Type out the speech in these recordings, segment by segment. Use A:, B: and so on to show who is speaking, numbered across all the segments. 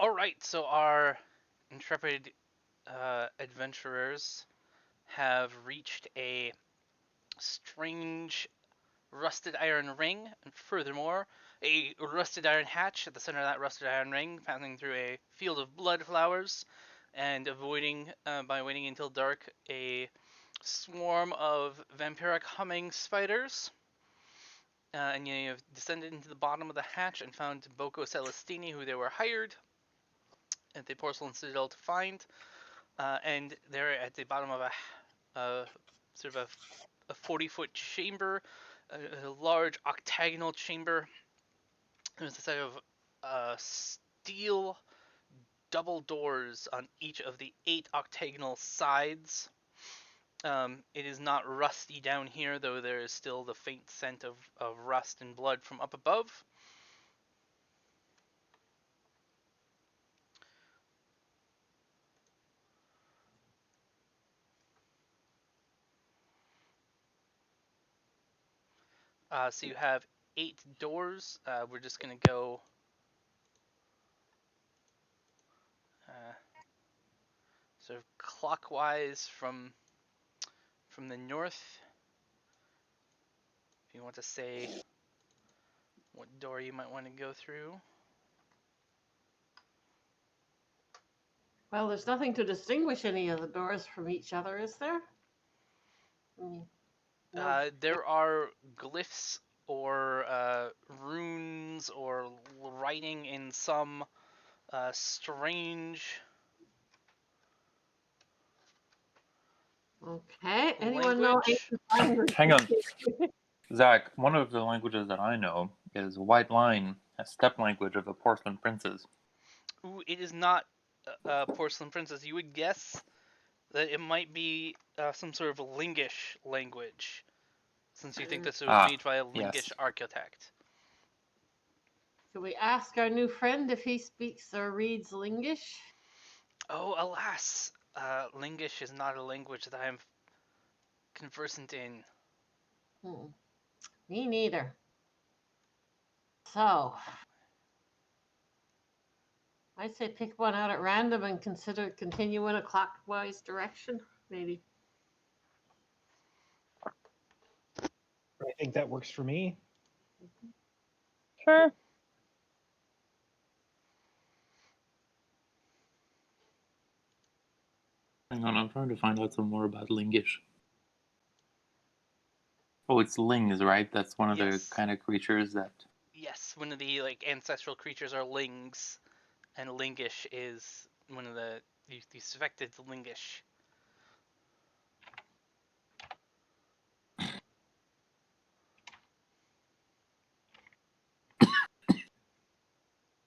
A: All right, so our intrepid adventurers have reached a strange rusted iron ring, and furthermore, a rusted iron hatch at the center of that rusted iron ring, passing through a field of blood flowers, and avoiding, by waiting until dark, a swarm of vampiric humming spiders. And you have descended into the bottom of the hatch and found Boko Celestini, who they were hired at the Porcelain Citadel to find. And they're at the bottom of a sort of a 40-foot chamber, a large octagonal chamber. There's a set of steel double doors on each of the 8 octagonal sides. It is not rusty down here, though there is still the faint scent of rust and blood from up above. So you have 8 doors. We're just going to go sort of clockwise from the north. If you want to say what door you might want to go through.
B: Well, there's nothing to distinguish any of the doors from each other, is there? No.
A: There are glyphs or runes or writing in some strange
B: Okay. Anyone know
A: language.
B: language?
C: Hang on. Zach, one of the languages that I know is White Line, a steppe language of the Porcelain Princes.
A: Ooh, it is not Porcelain Princess. You would guess that it might be some sort of Lingish language, since you think this was made by a Lingish
C: yes.
A: architect.
B: Should we ask our new friend if he speaks or reads Lingish?
A: Oh, alas, Lingish is not a language that I am conversant in.
B: Me neither. So, I'd say pick one out at random and continue in a clockwise direction, maybe.
D: I think that works for me.
E: Sure.
C: Hang on, I'm trying to find out some more about Lingish. Oh, it's lings, right? That's one of the kind of creatures that...
A: Yes, one of the ancestral creatures are lings, and Lingish is one of the suspected Lingish.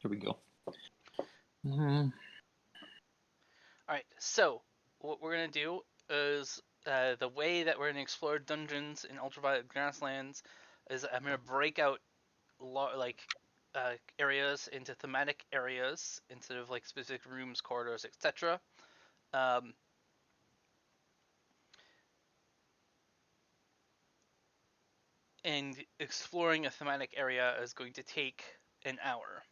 C: Here we go. Mm-hmm.
A: Alright, so what we're going to do is the way that we're going to explore dungeons in Ultraviolet Grasslands is I'm going to break out areas into thematic areas instead of specific rooms, corridors, etc. And exploring a thematic area is going to take an hour.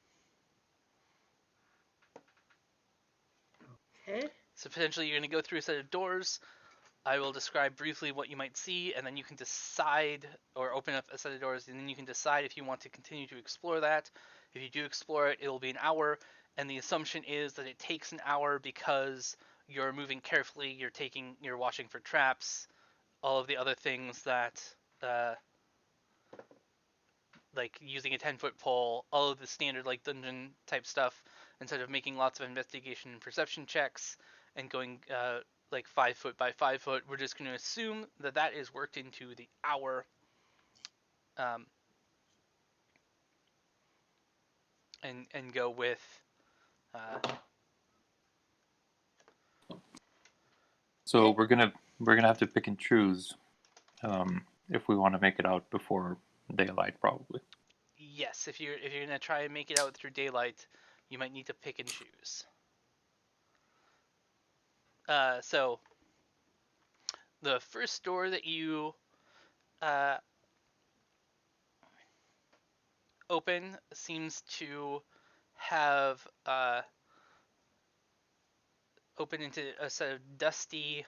B: Okay.
A: So potentially you're going to go through a set of doors. I will describe briefly what you might see, and then you can decide, or open up a set of doors, and then you can decide if you want to continue to explore that. If you do explore it, it will be an hour, and the assumption is that it takes an hour because you're moving carefully, you're watching for traps, all of the other things that, like using a 10-foot pole, all of the standard dungeon type stuff, instead of making lots of investigation and perception checks and going 5 foot by 5 foot. We're just going to assume that that is worked into the hour. And go with
C: So we're gonna have to pick and choose if we want to make it out before daylight, probably.
A: Yes, if you're gonna try and make it out through daylight, you might need to pick and choose. So the first door that you open seems to have open into a set of dusty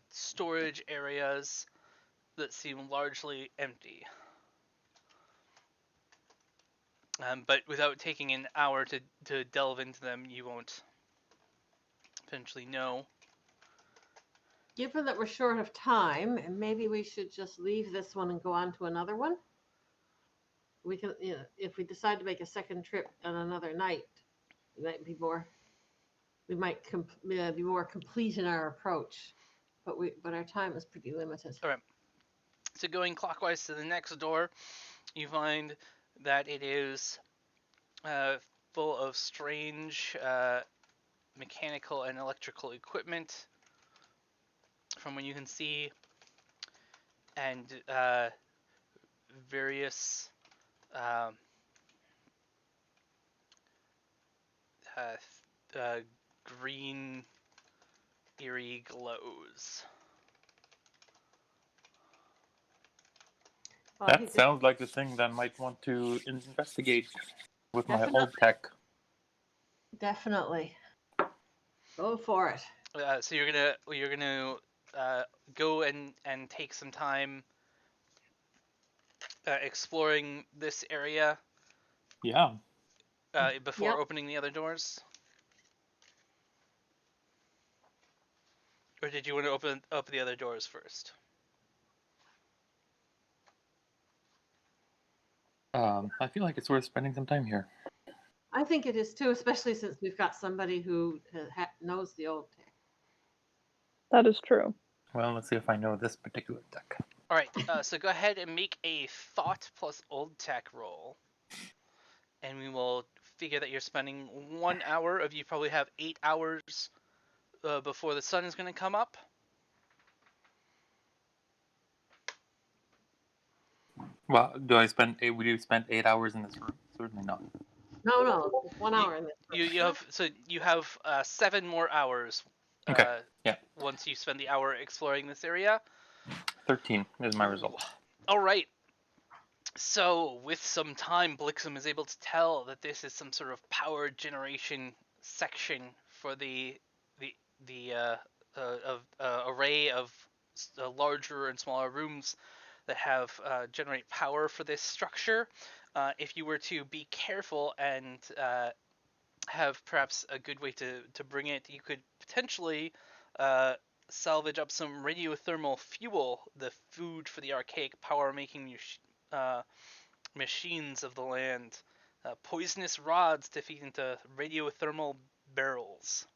A: storage areas that seem largely empty. But without taking an hour to delve into them, you won't potentially know.
B: Given that we're short of time, and maybe we should just leave this one and go on to another one. We can, if we decide to make a second trip on another night, it might be more. We might be more complete in our approach, but our time is pretty limited.
A: All right. So going clockwise to the next door, you find that it is full of strange mechanical and electrical equipment, from what you can see, and various green eerie glows.
B: Well,
C: That sounds like the thing that I might want to investigate with my old tech.
B: Definitely. Go for it.
A: So you're gonna go and take some time exploring this area.
C: Yeah.
A: Before opening the other doors. Or did you want to open up the other doors first?
C: I feel like it's worth spending some time here.
B: I think it is too, especially since we've got somebody who knows the old tech.
E: That is true.
C: Well, let's see if I know this particular tech.
A: All right, so go ahead and make a thought plus old tech roll. And we will figure that you're spending 1 hour of you probably have 8 hours before the sun is going to come up.
C: Well, would you spend 8 hours in this room? Certainly not.
B: No, 1 hour in this room.
A: You have 7 more hours.
C: Okay. Yeah.
A: Once you spend the hour exploring this area.
C: 13 is my result.
A: All right. So, with some time, Blixum is able to tell that this is some sort of power generation section for the array of larger and smaller rooms that have generate power for this structure. If you were to be careful and have perhaps a good way to bring it, you could potentially salvage up some radiothermal fuel, the food for the archaic power-making machines of the land, poisonous rods to feed into radiothermal barrels.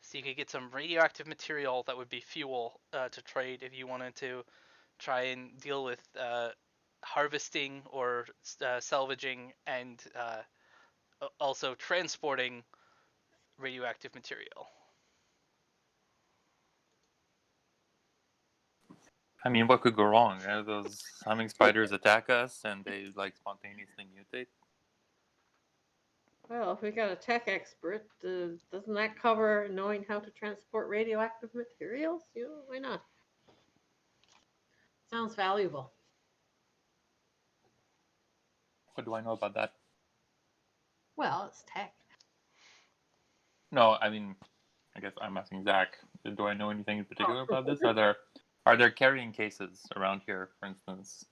A: So you could get some radioactive material that would be fuel to trade if you wanted to try and deal with harvesting or salvaging and also transporting radioactive material.
C: I mean, what could go wrong? Those humming spiders attack us and they spontaneously mutate.
B: Well, if we got a tech expert, doesn't that cover knowing how to transport radioactive materials? Why not? Sounds valuable.
C: What do I know about that?
B: Well, it's tech.
C: No, I mean, I guess I'm asking Zach. Do I know anything in particular about this? Are there carrying cases around here, for instance?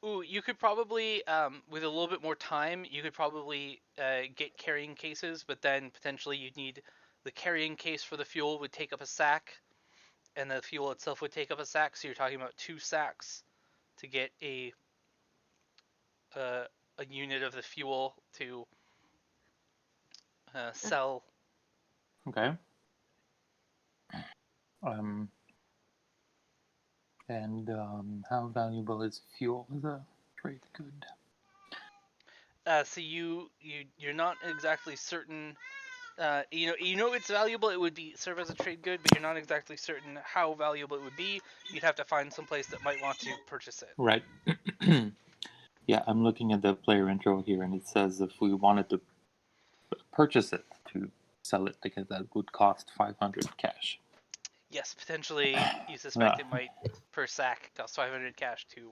A: Ooh, you could probably, with a little bit more time, you could probably get carrying cases, but then potentially you'd need the carrying case for the fuel would take up a sack, and the fuel itself would take up a sack. So you're talking about 2 sacks to get a unit of the fuel to sell.
C: Okay. And how valuable is fuel as a trade good?
A: So you're not exactly certain. You know it's valuable. It would serve as a trade good, but you're not exactly certain how valuable it would be. You'd have to find some place that might want to purchase it.
C: Right. Yeah, I'm looking at the player intro here, and it says if we wanted to purchase it to sell it, because that would cost 500 cash.
A: Yes, potentially you suspect it might per sack cost 500 cash to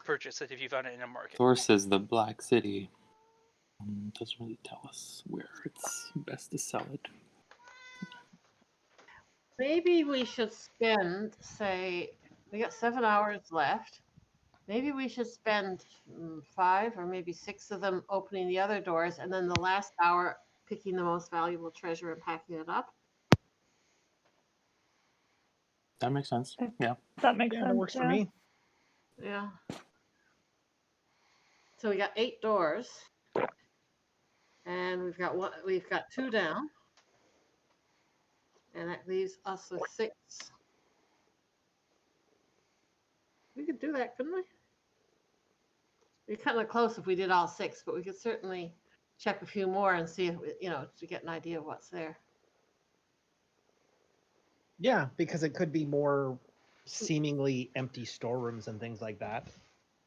A: purchase it if you found it in a market.
C: Source is the Black City. Doesn't really tell us where it's best to sell it.
B: Maybe we should spend, say, we got 7 hours left. Maybe we should spend 5 or maybe 6 of them opening the other doors, and then the last hour picking the most valuable treasure and packing it up.
C: That makes sense.
E: Okay.
C: Yeah.
E: That makes
D: Yeah,
E: sense.
D: that works for
E: yeah.
D: me.
B: Yeah. So we got 8 doors, and we've got 2 down, and that leaves us with 6. We could do that, couldn't we? We're kind of close if we did all 6, but we could certainly check a few more and see if to get an idea of what's there.
D: Yeah, because it could be more seemingly empty storerooms and things like that.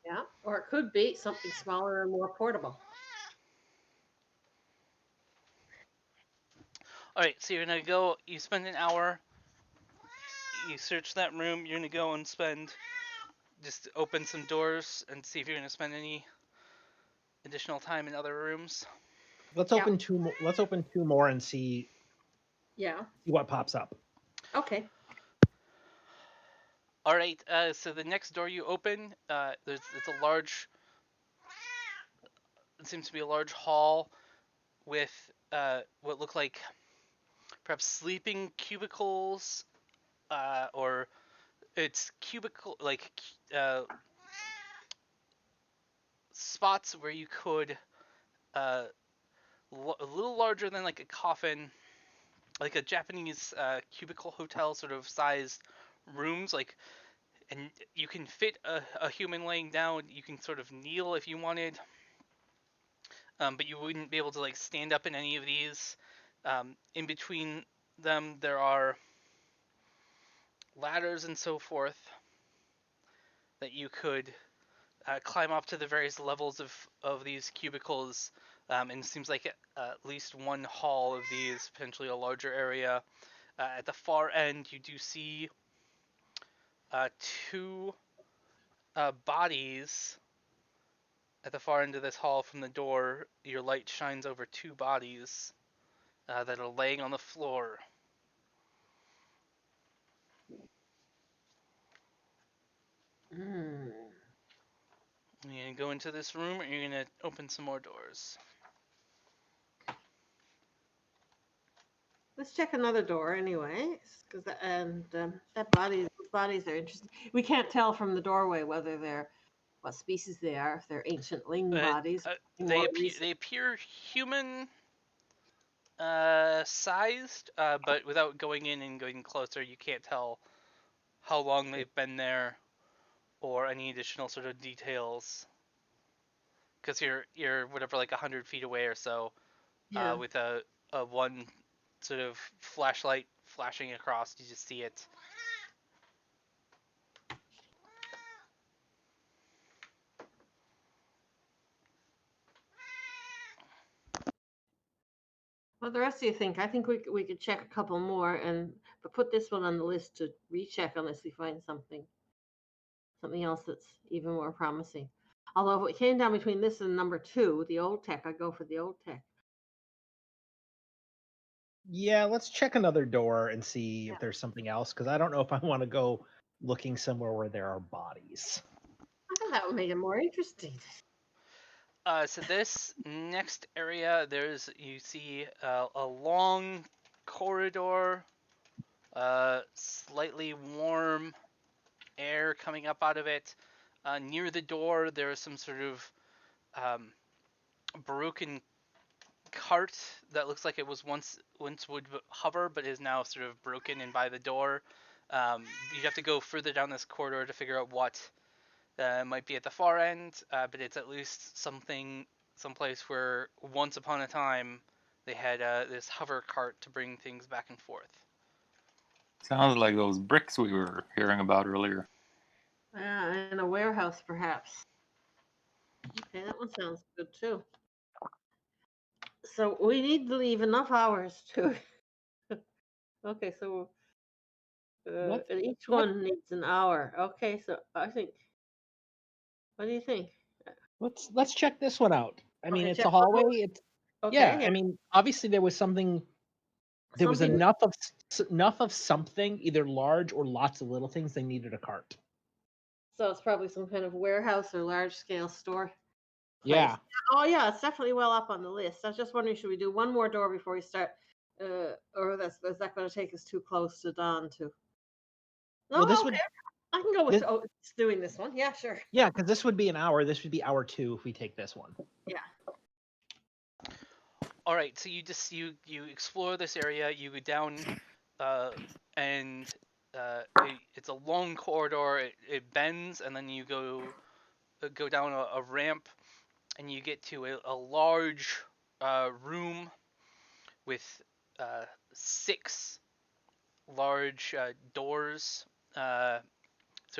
B: Yeah, or it could be something smaller and more portable.
A: All right, so you're gonna go. You spend an hour. You search that room. You're gonna go and just open some doors and see if you're gonna spend any additional time in other rooms.
D: Let's
B: Yeah.
D: open let's open 2 more and see
B: Yeah.
D: what pops up.
B: Okay.
A: All right. So the next door you open, it's a large. It seems to be a large hall with what look like perhaps sleeping cubicles, or it's cubicle spots where you could a little larger than like a coffin, like a Japanese cubicle hotel sort of sized rooms, and you can fit a human laying down. You can sort of kneel if you wanted, but you wouldn't be able to like stand up in any of these. In between them, there are ladders and so forth that you could climb up to the various levels of these cubicles, and it seems like at least one hall of these, potentially a larger area. At the far end, you do see 2 bodies. At the far end of this hall from the door, your light shines over 2 bodies that are laying on the floor.
B: Mm.
A: You're gonna go into this room, or you're gonna open some more doors.
B: Let's check another door anyway, because those bodies are interesting. We can't tell from the doorway whether they're what species they are. If they're ancient ling bodies,
A: They appear human sized, but without going in and going closer, you can't tell how long they've been there or any additional sort of details. Because you're whatever, like 100 feet away or so,
B: Yeah.
A: with a one sort of flashlight flashing across, you just see it.
B: What the rest of you think? I think we could check a couple more but put this one on the list to recheck unless we find something else that's even more promising. Although if it came down between this and number 2, the old tech, I'd go for the old tech.
D: Yeah, let's check another door and see if there's something else, because I don't know if I want to go looking somewhere where there are bodies.
B: I thought that would make it more interesting.
A: So this next area, you see a long corridor, slightly warm air coming up out of it. Near the door, there is some sort of broken cart that looks like it was once would hover, but is now sort of broken and by the door. You'd have to go further down this corridor to figure out what might be at the far end, but it's at least someplace where once upon a time they had this hover cart to bring things back and forth.
C: Sounds like those bricks we were hearing about earlier.
B: In a warehouse, perhaps. Okay, that one sounds good too. So we need to leave enough hours to. Okay, so each one needs an hour. Okay, so I think. What do you think?
D: Let's check this one out. I mean,
B: Okay,
D: it's
B: check
D: a
B: one more.
D: hallway. It's
B: Okay,
D: yeah.
B: yeah.
D: I mean, obviously there was something. There was
B: Something.
D: enough of something, either large or lots of little things. They needed a cart.
B: So it's probably some kind of warehouse or large scale store place.
D: Yeah.
B: Oh yeah, it's definitely well up on the list. I was just wondering, should we do one more door before we start, or is that going to take us too close to dawn too? No,
D: Well, this
B: okay,
D: would
B: I can go with
D: this
B: it's doing this one. Yeah, sure.
D: yeah, because this would be an hour. This would be hour 2 if we take this one.
B: Yeah.
A: All right, so you explore this area. You go down, and it's a long corridor. It bends, and then you go down a ramp, and you get to a large room with 6 large doors, sort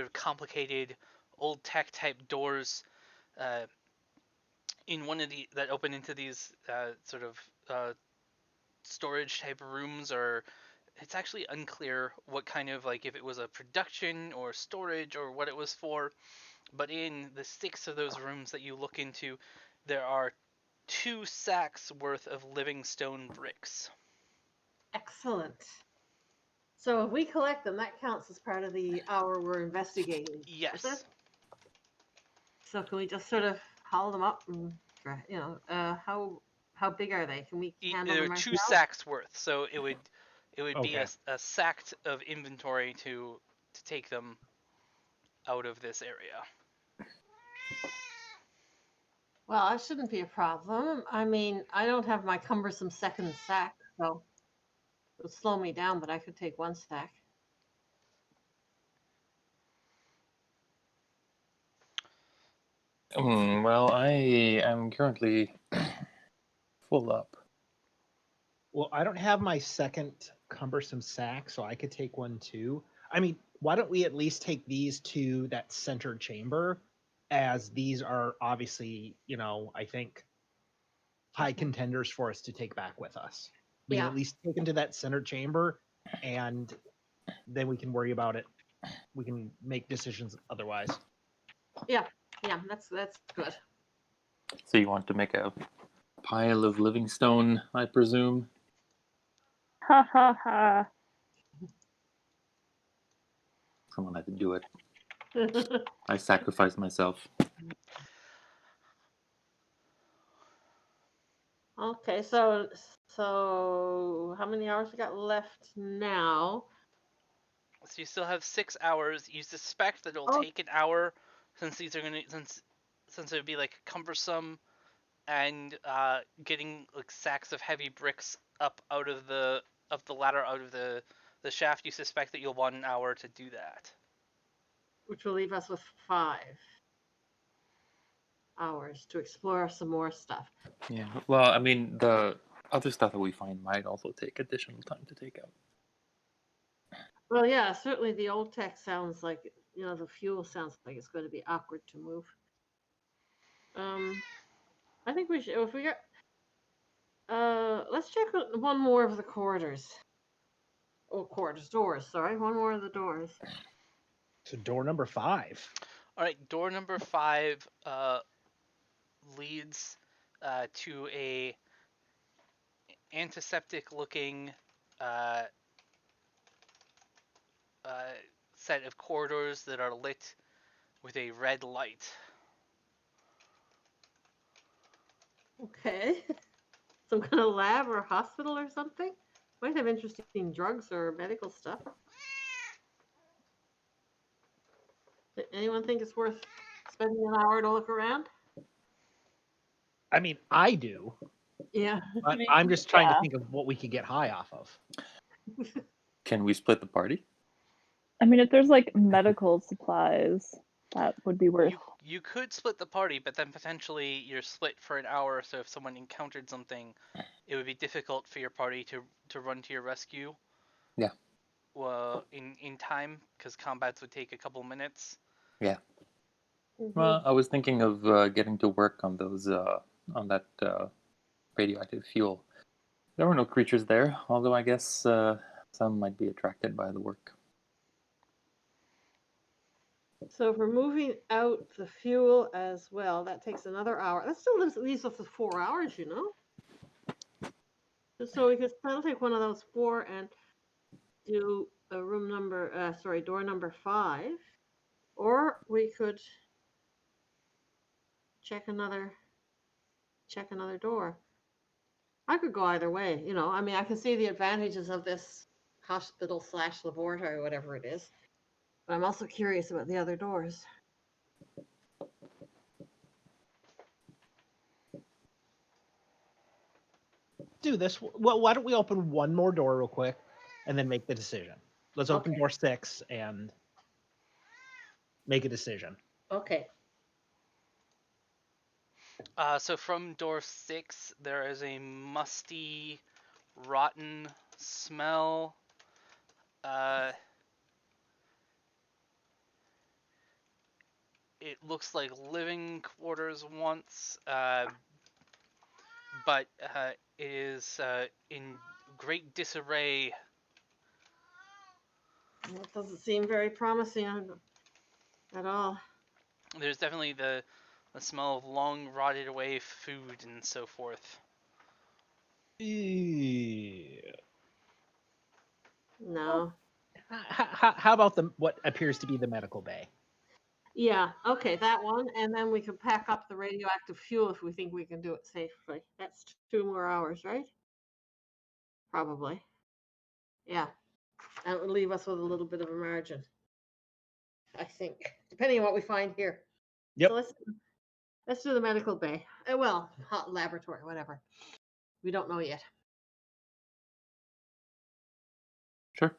A: of complicated old tech type doors. In one of the that open into these sort of storage type rooms, or it's actually unclear what kind of, like, if it was a production or storage or what it was for. But in the 6 of those rooms that you look into, there are 2 sacks worth of living stone bricks.
B: Excellent. So if we collect them, that counts as part of the hour we're investigating. Is it?
A: Yes.
B: So can we just sort of haul them up and how big are they? Can we handle
A: There are
B: them
A: 2
B: ourselves?
A: sacks worth, so it would be
D: Okay.
A: a sack of inventory to take them out of this area.
B: Well, that shouldn't be a problem. I mean, I don't have my cumbersome second sack, so it would slow me down, but I could take one sack.
C: Well, I am currently full up.
D: Well, I don't have my second cumbersome sack, so I could take one too. I mean, why don't we at least take these to that center chamber, as these are obviously, I think high contenders for us to take back with us. We can
B: Yeah.
D: at least take them to that center chamber, and then we can worry about it. We can make decisions otherwise.
B: Yeah, that's good.
C: So you want to make a pile of living stone, I presume?
E: Ha ha ha.
C: Someone had to do it. I sacrificed myself.
B: Okay, so how many hours we got left now?
A: So you still have 6 hours. You suspect that it'll
B: Oh.
A: take an hour, since these are gonna since it would be like cumbersome, and getting like sacks of heavy bricks up out of the ladder, out of the shaft. You suspect that you'll want an hour to do that.
B: Which will leave us with 5 hours to explore some more stuff.
C: Yeah. Well, I mean, the other stuff that we find might also take additional time to take out.
B: Well, yeah, certainly the old tech sounds like, the fuel sounds like it's going to be awkward to move. I think we should, if we got, let's check one more of the corridors. Oh, doors, sorry, one more of the doors.
D: So door number 5.
A: All right, door number 5 leads to a antiseptic looking uh, set of corridors that are lit with a red light.
B: Okay. Some kind of lab or hospital or something? Might have interesting drugs or medical stuff. Anyone think it's worth spending an hour to look around?
D: I mean, I do,
B: Yeah.
D: but I'm just trying to think of what we could get high off of.
C: Can we split the party?
E: I mean, if there's like medical supplies, that would be worth.
A: You could split the party, but then potentially you're split for an hour, so if someone encountered something, it would be difficult for your party to run to your rescue.
C: Yeah.
A: Well, in time, because combats would take a couple minutes.
C: Yeah.
B: Mm-hmm.
C: Well, I was thinking of getting to work on those on that radioactive fuel. There were no creatures there, although I guess some might be attracted by the work.
B: So if we're moving out the fuel as well, that takes another hour. That still leaves us with 4 hours, you know? So we could still take one of those 4 and do a door number 5. Or we could check another door. I could go either way, you know. I mean, I can see the advantages of this hospital/laboratory, whatever it is. But I'm also curious about the other doors.
D: Do this. Well, why don't we open one more door real quick and then make the decision? Let's open
B: Okay.
D: door 6 and make a decision.
B: Okay.
A: So from door 6, there is a musty, rotten smell. It looks like living quarters once, but it is in great disarray.
B: Well, it doesn't seem very promising at all.
A: There's definitely the smell of long rotted away food and so forth.
B: No.
D: How about what appears to be the medical bay?
B: Yeah, okay, that one. And then we could pack up the radioactive fuel if we think we can do it safely. That's 2 more hours, right? Probably. Yeah. And it would leave us with a little bit of a margin, I think, depending on what we find here.
D: Yep.
B: So let's do the medical bay. Well, hot laboratory, whatever. We don't know yet.
C: Sure.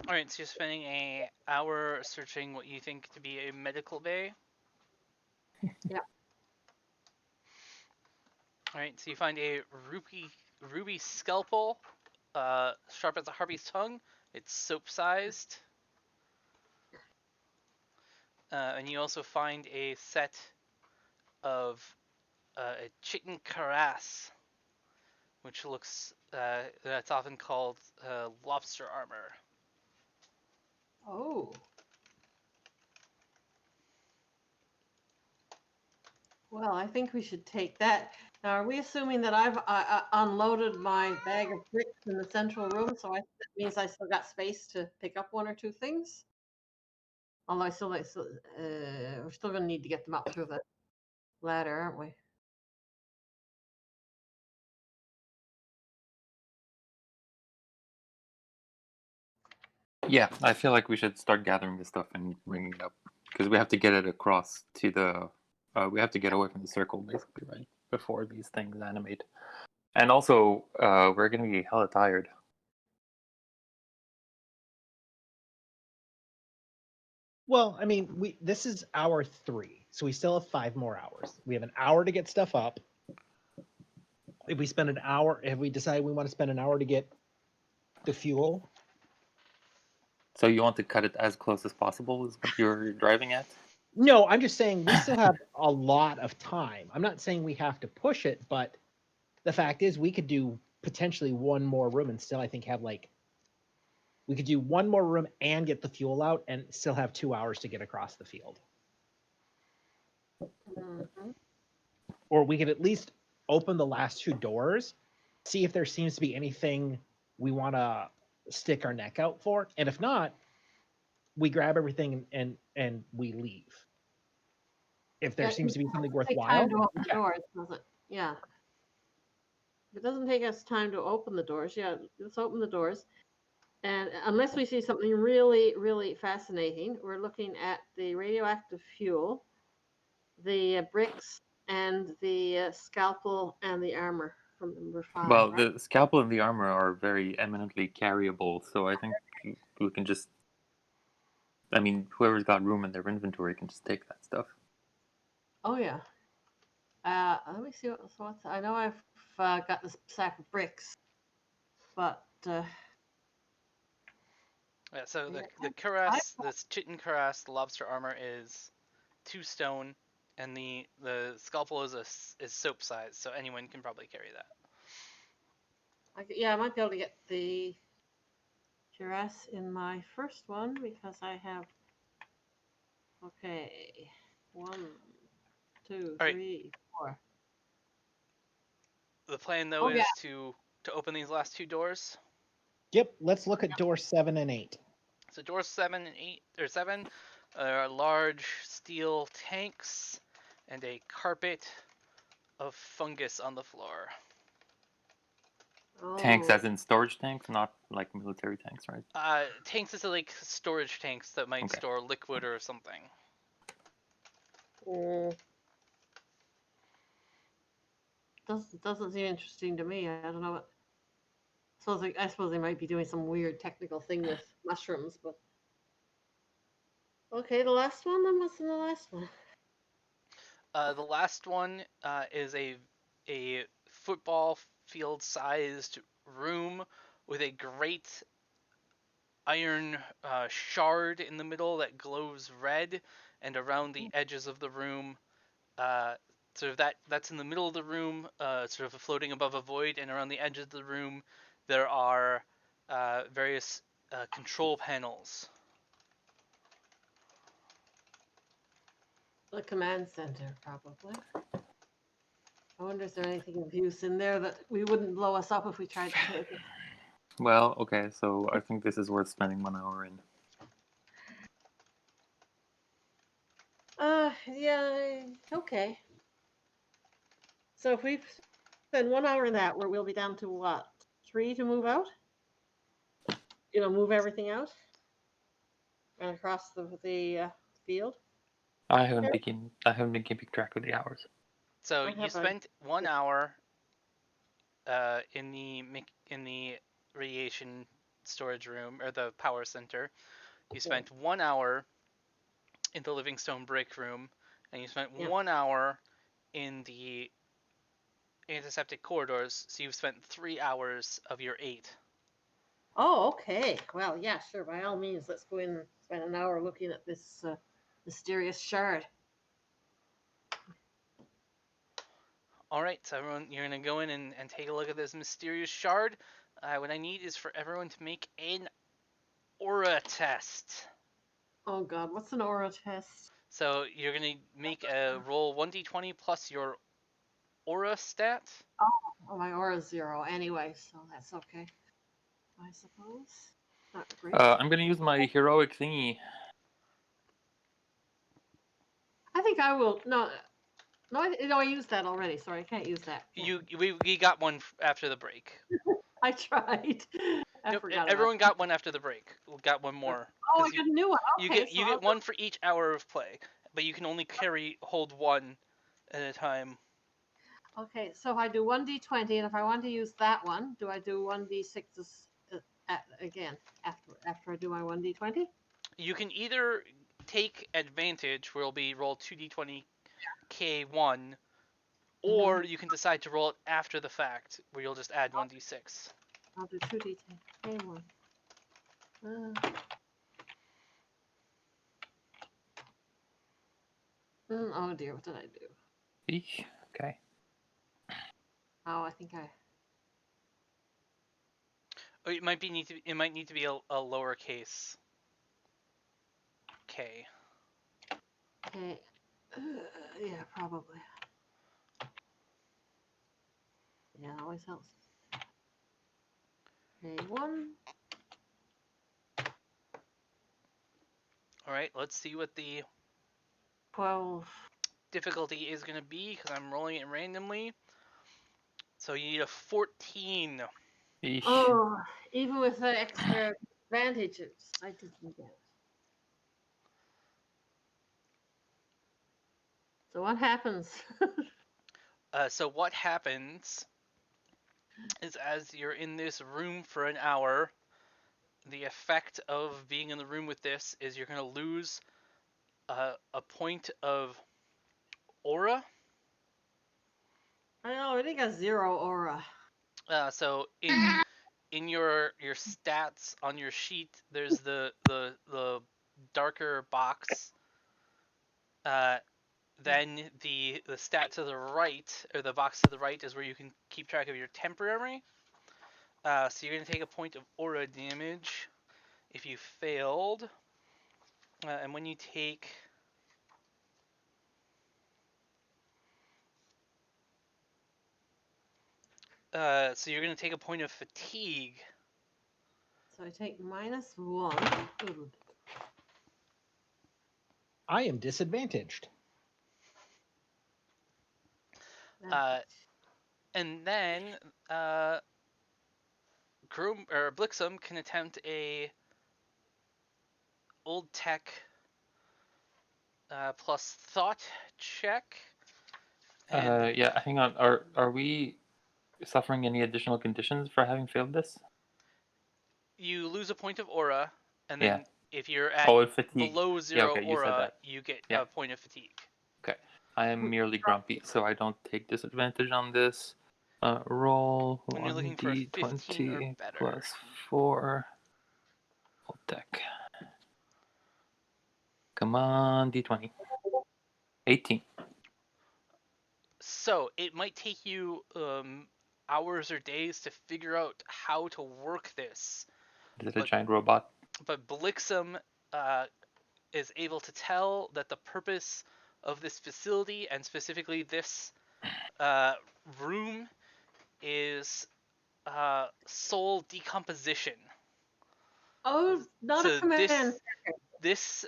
A: Alright, so you're spending an hour searching what you think to be a medical bay.
B: Yeah.
A: Alright, so you find a ruby scalpel, sharp as a harpy's tongue. It's soap-sized. And you also find a set of a chitin cuirass, which looks, that's often called lobster armor.
B: Oh. Well, I think we should take that. Now, are we assuming that I've unloaded my bag of bricks in the central room, so that means I still got space to pick up 1 or 2 things? Although we're still going to need to get them up through the ladder, aren't we?
C: Yeah, I feel like we should start gathering this stuff and bringing it up because we have to get it across to the. We have to get away from the circle, basically, right? Before these things animate. And also, we're going to be hella tired.
D: Well, I mean, this is hour 3, so we still have 5 more hours. We have an hour to get stuff up. If we spend an hour, if we decide we want to spend an hour to get the fuel.
C: So you want to cut it as close as possible is what you're driving at?
D: No, I'm just saying we still have a lot of time. I'm not saying we have to push it, but the fact is we could do potentially 1 more room and still, I think, have we could do 1 more room and get the fuel out and still have 2 hours to get across the field.
B: Mm-hmm.
D: Or we could at least open the last 2 doors, see if there seems to be anything we want to stick our neck out for. And if not, we grab everything and we leave. If there seems to be something worthwhile.
B: Time to open the doors, does it? Yeah. If it doesn't take us time to open the doors, yeah, let's open the doors. And unless we see something really, really fascinating, we're looking at the radioactive fuel, the bricks, and the scalpel and the armor. from number 5.
C: Well,
B: right?
C: the scalpel and the armor are very eminently carryable, so I think we can just. I mean, whoever's got room in their inventory can just take that stuff.
B: Oh yeah. Let me see what's. I know I've got this sack of bricks, but
A: Yeah, so
B: yeah,
A: the
B: I,
A: cuirass, this chitin cuirass, the lobster armor is 2 stone, and the scalpel is soap size, so anyone can probably carry that.
B: yeah, I might be able to get the cuirass in my first one because I have. Okay, 1, 2,
A: All right.
B: 3, 4.
A: The plan though
B: Oh yeah.
A: is to open these last 2 doors.
D: Yep, let's look at door 7 and 8.
A: So doors 7 and 8 or 7 are large steel tanks and a carpet of fungus on the floor.
C: Tanks,
B: Oh,
C: as in storage tanks, not like military tanks, right?
A: Tanks is like storage tanks that might
C: Okay.
A: store liquid or something.
B: mm, doesn't seem interesting to me. I don't know what. I suppose they might be doing some weird technical thing with mushrooms, but okay. The last one. Then what's in the last one?
A: The last one is a football field sized room with a great iron shard in the middle that glows red, and around the edges of the room, uh, sort of that's in the middle of the room, sort of floating above a void, and around the edges of the room there are various control panels.
B: The command center, probably. I wonder if there's anything of use in there that we wouldn't blow us up if we tried to take it.
C: Well, okay, so I think this is worth spending 1 hour in.
B: Yeah, okay. So if we spend 1 hour in that, we'll be down to what? 3 to move out? Move everything out and across the field.
C: I haven't been keeping track of the hours.
A: So
B: I
A: you
B: have a.
A: spent 1 hour in the radiation storage room or the power center. You spent 1 hour in the Livingstone break room, and you spent
B: Yeah.
A: 1 hour in the antiseptic corridors. So you've spent 3 hours of your 8.
B: Oh, okay. Well, yeah, sure. By all means, let's go in and spend an hour looking at this mysterious shard.
A: All right, so everyone, you're gonna go in and take a look at this mysterious shard. What I need is for everyone to make an aura test.
B: Oh God, what's an aura test?
A: So you're gonna make a roll 1d20 plus your aura stat.
B: Oh, my aura's 0 anyway, so that's okay. I suppose. Not great.
C: I'm gonna use my heroic thingy.
B: I think I will. No, I used that already. Sorry, I can't use that.
A: We got one after the break.
B: I tried. I
A: Nope,
B: forgot about
A: everyone
B: it.
A: got one after the break. We got one more.
B: Oh, I
A: 'Cause
B: got a new one.
A: you
B: Okay,
A: get
B: so
A: you get one for each hour of play, but you can only hold one at a time.
B: Okay, so if I do 1d20, and if I want to use that one, do I do 1d6 again after I do my 1d20?
A: You can either take advantage, where it'll be roll 2d20 k1, or you can decide to roll it after the fact, where you'll just add 1d6.
B: I'll do 2d10 k1. Oh dear, what did I do?
C: Eesh. Okay.
B: Oh, I think I.
A: Oh, it might need to be a lowercase k.
B: Okay. Yeah, probably. Yeah, it always helps. K1.
A: All right, let's see what the
B: 12.
A: difficulty is going to be, because I'm rolling it randomly. So you need a 14.
C: Eesh.
B: Oh, even with the extra advantages, I didn't get it. So what happens?
A: So what happens is as you're in this room for an hour, the effect of being in the room with this is you're going to lose a point of aura.
B: I already got 0 aura.
A: So in your stats on your sheet, there's the darker box. Then the stat to the right, or the box to the right, is where you can keep track of your temporary. So you're going to take a point of aura damage if you failed. And when you take... so you're going to take a point of fatigue.
B: So I take -1. Ooh.
D: I am disadvantaged.
A: And then Blixum can attempt a old tech plus thought check. And
C: Yeah, hang on. Are we suffering any additional conditions for having failed this?
A: you lose a point of aura, and
C: Yeah.
A: then if you're at
C: Fatigue.
A: below 0
C: Yeah, okay, you said
A: aura,
C: that.
A: you get
C: Yeah.
A: a point of fatigue.
C: Okay. I am merely grumpy, so I don't take disadvantage on this. Roll
A: When you're looking for a 15 or
C: 1d20
A: better.
C: plus 4. Old deck. Come on, d20. 18.
A: So it might take you hours or days to figure out how to work this.
C: Is it a giant robot?
A: But Blixum is able to tell that the purpose of this facility, and specifically this room, is soul decomposition.
B: Oh, not
A: So
B: a command.
A: this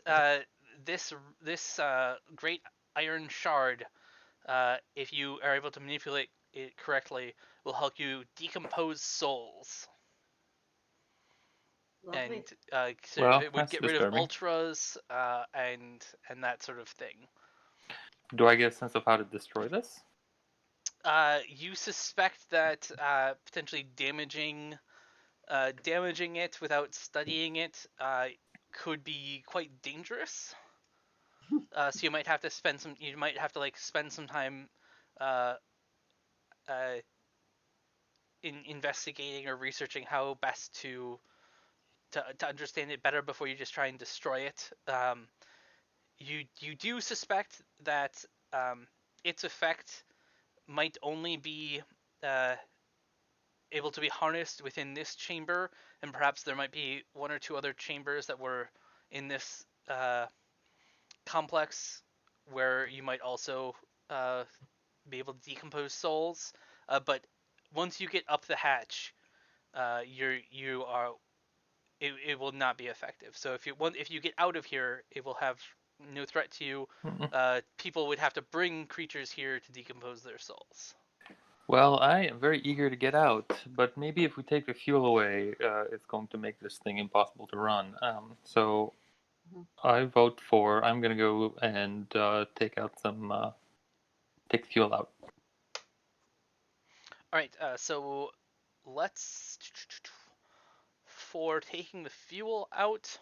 A: great iron shard, if you are able to manipulate it correctly, will help you decompose souls.
B: Lovely.
A: And
C: Well,
A: it would
C: that's
A: get rid of
C: disturbing.
A: ultras and that sort of thing.
C: Do I get a sense of how to destroy this?
A: You suspect that potentially damaging it without studying it could be quite dangerous. So you might have to spend some time uh, in investigating or researching how best to understand it better before you just try and destroy it. You do suspect that its effect might only be able to be harnessed within this chamber, and perhaps there might be one or two other chambers that were in this complex where you might also be able to decompose souls. But once you get up the hatch, you are it will not be effective. So if you get out of here, it will have no threat to you. People would have to bring creatures here to decompose their souls.
C: Well, I am very eager to get out, but maybe if we take the fuel away, it's going to make this thing impossible to run. So I vote for. I'm gonna go and take the fuel out.
A: All right. So let's for taking the fuel out.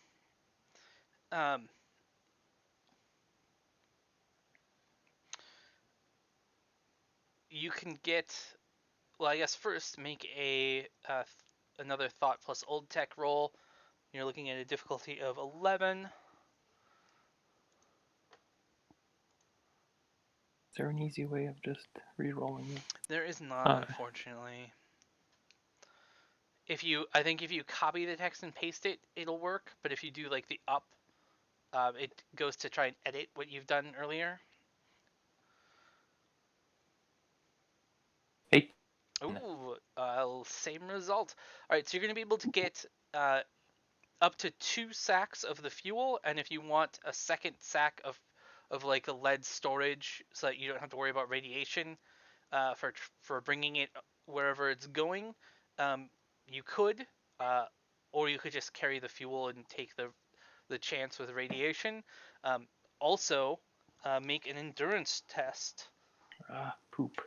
A: You can get. Well, I guess first make another thought plus old tech roll. You're looking at a difficulty of 11.
C: Is there an easy way of just re-rolling it?
A: There is not, unfortunately. I think if you copy the text and paste it, it'll work. But if you do like the up, it goes to try and edit what you've done earlier.
C: 8.
A: Ooh, same result. All right, so you're going to be able to get up to 2 sacks of the fuel, and if you want a second sack of like a lead storage, so that you don't have to worry about radiation for bringing it wherever it's going, you could, or you could just carry the fuel and take the chance with radiation. Also, make an endurance test.
C: Poop.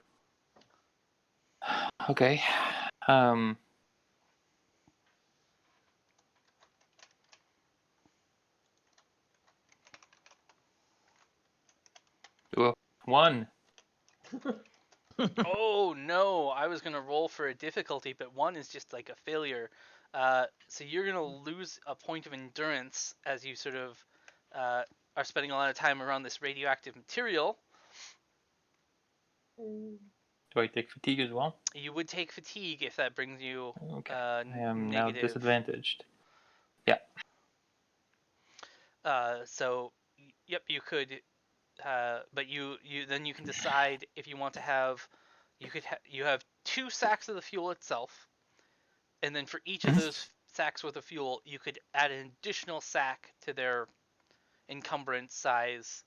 C: Okay. Um. Well, 1.
A: Oh no, I was gonna roll for a difficulty, but 1 is just like a failure. So you're gonna lose a point of endurance as you sort of are spending a lot of time around this radioactive material.
C: Do I take fatigue as well?
A: You would take fatigue if that brings you
C: Okay. I am now
A: negative.
C: disadvantaged. Yeah.
A: So yep, you could, but you then you can decide if you want to have. You have 2 sacks of the fuel itself, and then for each of those sacks worth of fuel, you could add an additional sack to their encumbrance size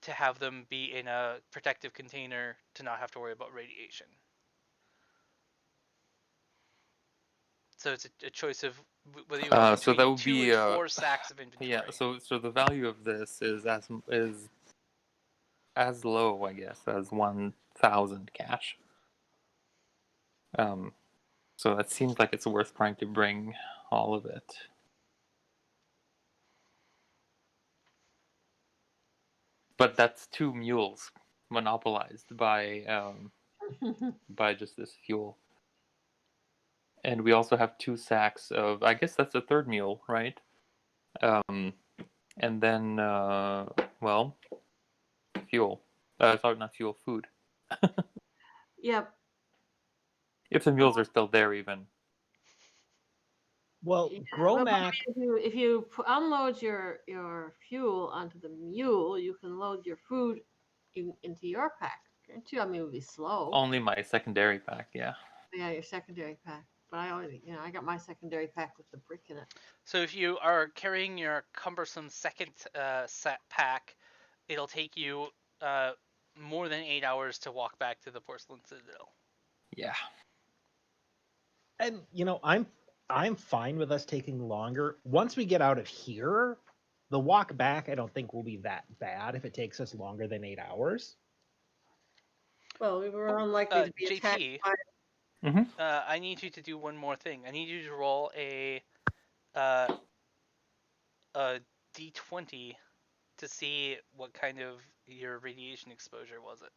A: to have them be in a protective container to not have to worry about radiation. So it's a choice of whether you want
C: So that
A: between
C: would
A: 2
C: be
A: and 4 sacks of inventory.
C: yeah. So the value of this is as low, I guess, as 1,000 cash. So that seems like it's worth trying to bring all of it. But that's 2 mules monopolized by just this fuel. And we also have 2 sacks of, I guess that's a 3rd mule, right? And then, well, fuel. Sorry, not fuel, food.
B: Yep.
C: If the mules are still there, even.
D: Well,
B: Yeah,
D: Gromac,
B: if you unload your fuel onto the mule, you can load your food into your pack, can't you? I mean, it would be slow.
C: Only my secondary pack, yeah.
B: Yeah, your secondary pack. But I already, I got my secondary pack with the brick in it.
A: So if you are carrying your cumbersome second set pack, it'll take you more than 8 hours to walk back to the Porcelain Citadel.
C: Yeah.
D: and I'm fine with us taking longer. Once we get out of here, the walk back I don't think will be that bad if it takes us longer than 8 hours.
B: Well, we were unlikely to be attacked
A: JP,
B: by.
A: I need you to do one more thing. I need you to roll a d20 to see what kind of your radiation exposure was it.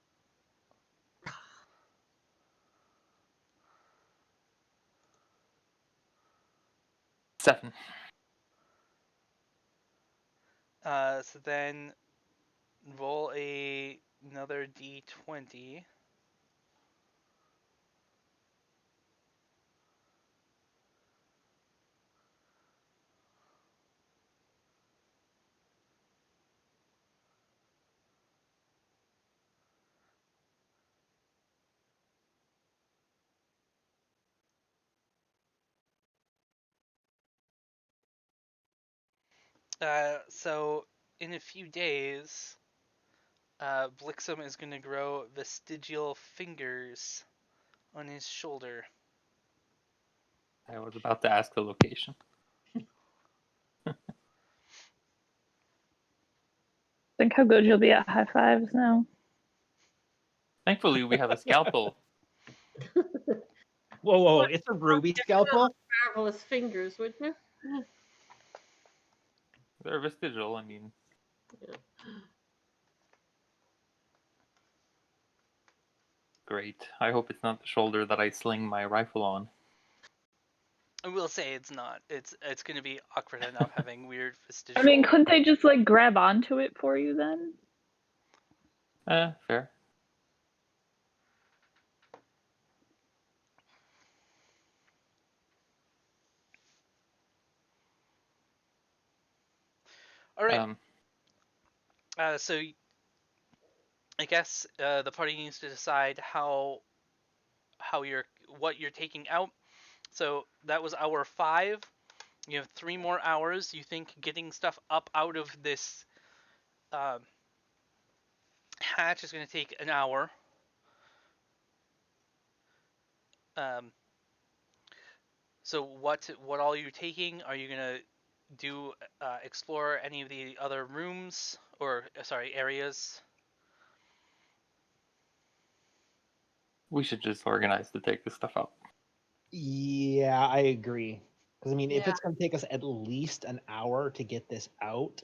C: Seven.
A: So then roll another d20. So in a few days, Blixum is going to grow vestigial fingers on his shoulder.
C: I was about to ask the location.
E: Think how good you'll be at high fives now.
C: Thankfully, we have a scalpel.
D: Whoa, it's a ruby scalpel.
B: Marvelous fingers, wouldn't you?
C: They're vestigial, I mean.
B: Yeah.
C: Great. I hope it's not the shoulder that I sling my rifle on.
A: I will say it's not. It's going to be awkward enough having weird vestigial.
E: I mean, couldn't they just like grab onto it for you then?
C: Fair.
A: All right. So I guess the party needs to decide what you're taking out. So that was hour 5. You have 3 more hours. You think getting stuff up out of this hatch is going to take an hour. So what all are you taking? Are you going to do explore any of the other rooms or areas?
C: We should just organize to take this stuff out.
D: Yeah, I agree. Because I mean, if
B: Yeah.
D: it's going to take us at least an hour to get this out,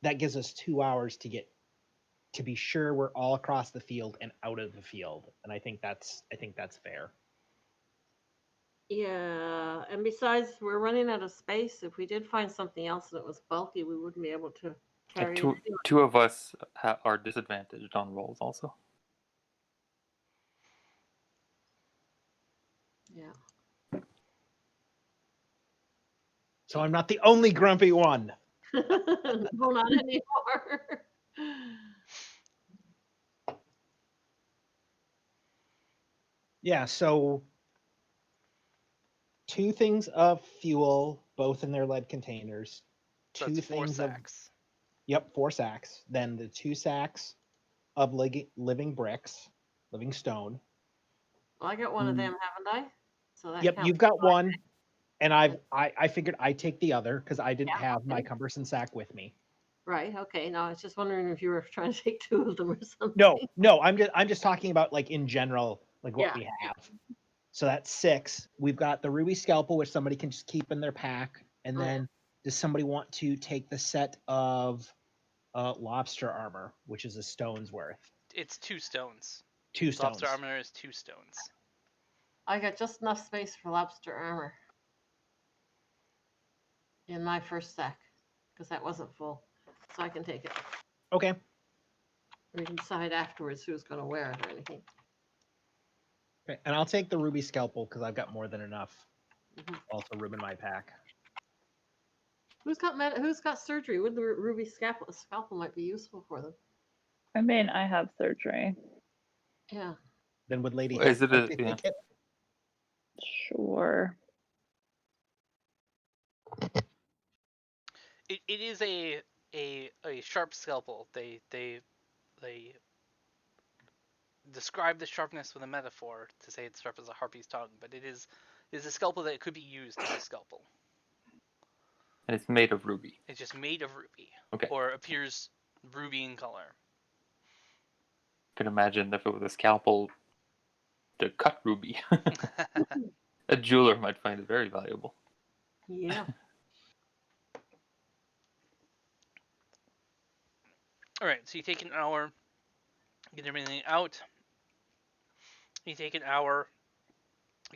D: that gives us 2 hours to be sure we're all across the field and out of the field. And I think that's fair.
B: Yeah, and besides, we're running out of space. If we did find something else that was bulky, we wouldn't be able to
C: And
B: carry
C: two
B: it.
C: two of us are disadvantaged on rolls also.
B: Yeah.
D: So I'm not the only grumpy one.
B: No, not anymore.
D: Yeah, so 2 things of fuel, both in their lead containers.
A: So
D: 2
A: that's 4
D: things of
A: sacks.
D: 4 sacks. Then the 2 sacks of living bricks, living stone.
B: Well, I got one of them, haven't I? So that
D: Yep,
B: counts.
D: you've got one, and
B: And-
D: I figured I'd take the other because I didn't
B: Yeah,
D: have my
B: okay.
D: cumbersome sack with me.
B: Right. Okay. No, I was just wondering if you were trying to take 2 of them or something.
D: No, I'm just talking about like in general, like what
B: Yeah.
D: we have. So that's 6. We've got the ruby scalpel, which somebody can just keep in their pack, and
B: Oh, yeah.
D: then does somebody want to take the set of lobster armor, which is a stone's worth?
A: It's 2 stones.
D: 2 stones.
A: Lobster armor is 2 stones.
B: I got just enough space for lobster armor in my first sack because that wasn't full, so I can take it.
D: Okay.
B: We can decide afterwards who's going to wear it or anything.
D: Okay, and I'll take the ruby scalpel because I've got more than enough.
B: Mhm.
D: Also, room in my pack.
B: Who's got surgery? Would the ruby scalpel might be useful for them?
E: I mean, I have surgery.
B: Yeah.
D: Then would Lady
C: Is it
D: like
C: a-
D: to
C: yeah.
D: take it?
E: Sure.
A: It is a sharp scalpel. They describe the sharpness with a metaphor to say it's sharp as a harpy's tongue, but it is a scalpel that could be used as a scalpel.
C: And it's made of ruby.
A: It's just made of ruby,
C: Okay.
A: or appears ruby in color.
C: I can imagine if it was a scalpel to cut ruby. A jeweler might find it very valuable.
B: Yeah.
A: All right, so you take an hour, get everything out. You take an hour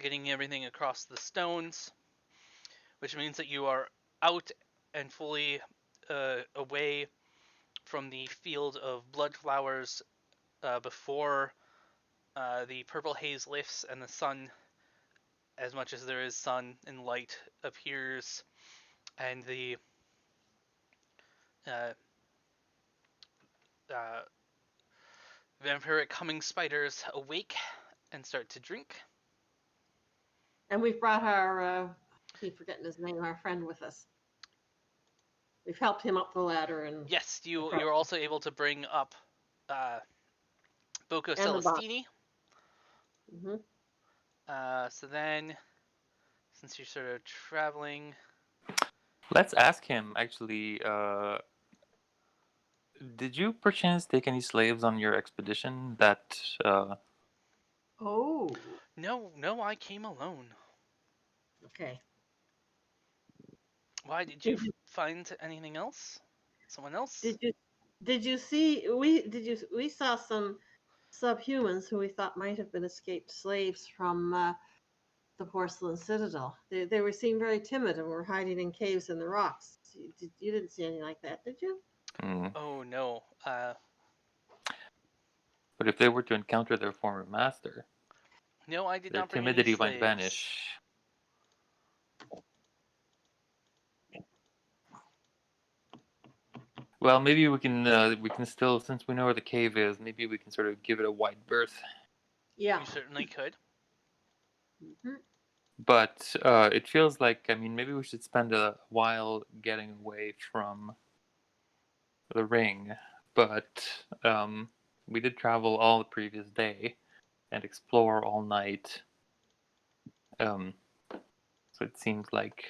A: getting everything across the stones, which means that you are out and fully away from the field of blood flowers before the purple haze lifts and the sun, as much as there is sun and light, appears, and the uh, vampiric humming spiders awake and start to drink.
B: And we've brought our, I keep forgetting his name, our friend with us. We've helped him up the ladder and
A: Yes, you're also able to bring up Boko
B: And the box.
A: Celestini.
B: hmm
A: So then, since you're sort of traveling,
C: Let's ask him, actually, did you perchance take any slaves on your expedition that...
B: Oh,
A: no, I came alone.
B: okay.
A: Why did you find anything else? Someone else?
B: Did you see we saw some subhumans who we thought might have been escaped slaves from the porcelain citadel. They were seemed very timid and were hiding in caves in the rocks. You didn't see anything like that, did you?
A: Oh no.
C: But if they were to encounter their former master,
A: No, I did
C: their
A: not bring
C: timidity
A: any
C: might
A: slaves.
C: vanish. Well, maybe we can still, since we know where the cave is, maybe we can sort of give it a wide berth.
B: Yeah.
A: You certainly could.
B: hmm
C: But it feels like, I mean, maybe we should spend a while getting away from the ring. But we did travel all the previous day and explore all night. So it seems like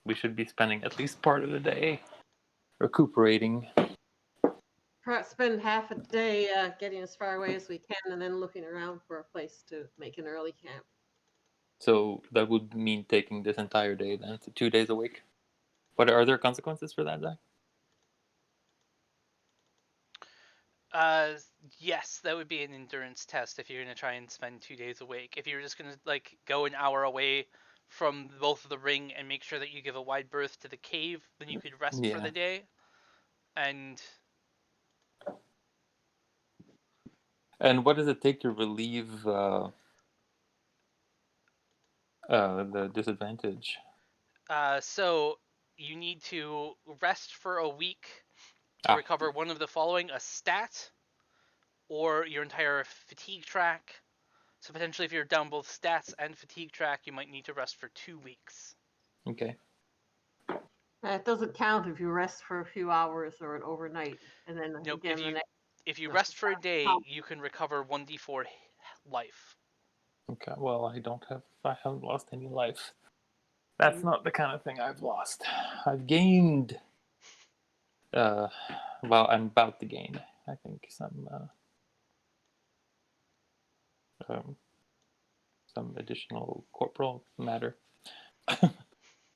C: we should be spending at least part of the day recuperating.
B: Perhaps spend half a day getting as far away as we can and then looking around for a place to make an early camp.
C: So that would mean taking this entire day then, so 2 days awake. What are there consequences for that, Zach?
A: Uh, yes, that would be an endurance test if you're gonna try and spend 2 days awake. If you're just gonna like go an hour away from both the ring and make sure that you give a wide berth to the cave, then you could rest for
C: Yeah.
A: the day. And
C: And what does it take to relieve the disadvantage?
A: so you need to rest for a week to
C: Ah.
A: recover one of the following: a stat or your entire fatigue track. So potentially, if you're down both stats and fatigue track, you might need to rest for 2 weeks.
C: Okay.
B: It doesn't count if you rest for a few hours or an overnight, and then
A: Nope.
B: again the next.
A: If you
B: No,
A: rest for a
B: that's
A: day,
B: how-
A: you can recover 1d4 life.
C: Okay. Well, I haven't lost any life. That's not the kind of thing I've lost. I've gained. Well, I'm about to gain. I think some additional corporal matter.